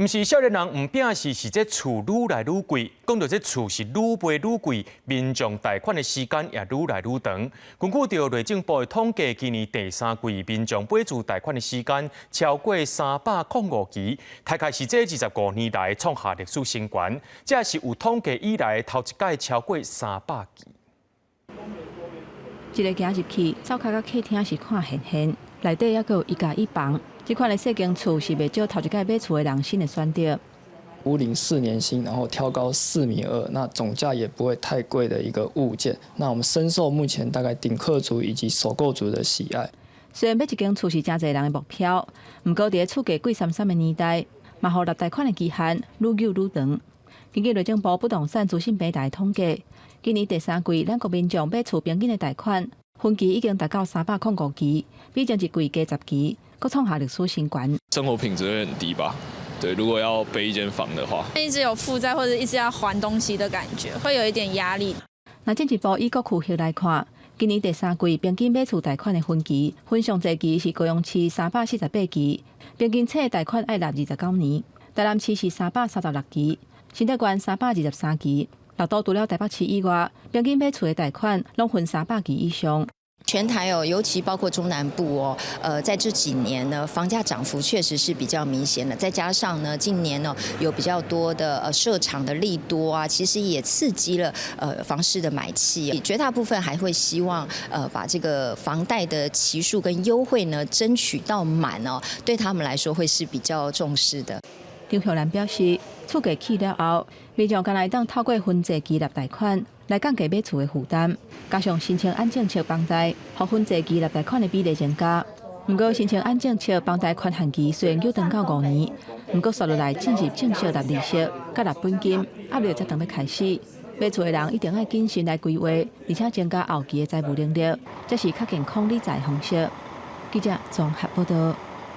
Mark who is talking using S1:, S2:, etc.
S1: 毋是少年人唔摒是这厝愈来愈贵，讲到这厝是愈卖愈贵，民众贷款的时间也愈来愈长。根据着内政部的统计，今年第三季民众买厝贷款的时间超过305期，大概是这25年来创下历史新高，这是有统计以来头一届超过300期。
S2: 一个行入去，走卡到客厅是看现现，内底还有一家一房。这款的细间厝是袂少头一届买厝的人心的选择。
S3: 504年新，然后挑高4.2米，那总价也不会太贵的一个物件。那我们深受目前大概顶客族以及首购族的喜爱。
S2: 虽然买一间厝是真侪人的目标，不过在厝价贵33的年代，嘛互立贷款的期限愈久愈长。根据内政部不动产资讯平台统计，今年第三季咱国民众买厝平均的贷款分期已经达到305期，比前一季加10期，佫创下历史新高。
S4: 生活品质会很低吧？对，如果要背一间房的话，
S5: 一直有负债或者一直要还东西的感觉，会有一点压力。
S2: 那进一步以各区域来看，今年第三季平均买厝贷款的分期，分上济期是高雄市348期，平均册贷款爱纳29年；台南市是336期，新北县323期。六都除了台北市以外，平均买厝的贷款拢分300期以上。
S6: 全台尤其包括中南部在这几年呢，房价涨幅确实是比较明显的。再加上呢，近年呢有比较多的设厂的利多啊，其实也刺激了房市的买气。绝大部分还会希望把这个房贷的期数跟优惠呢争取到满哦，对他们来说会是比较重视的。
S2: 张秀兰表示，厝价起了后，民众将来当透过分期期立贷款来降低买厝的负担，加上申请安政策房贷，和分期期立贷款的比例增加。不过，申请安政策房贷款限期虽然约长到5年，不过续落来进入正式立利息、甲立本金，压力才等要开始。买厝的人一定要谨慎来规划，而且增加后期的财务能力，这是较健康理财方式。记者综合报道。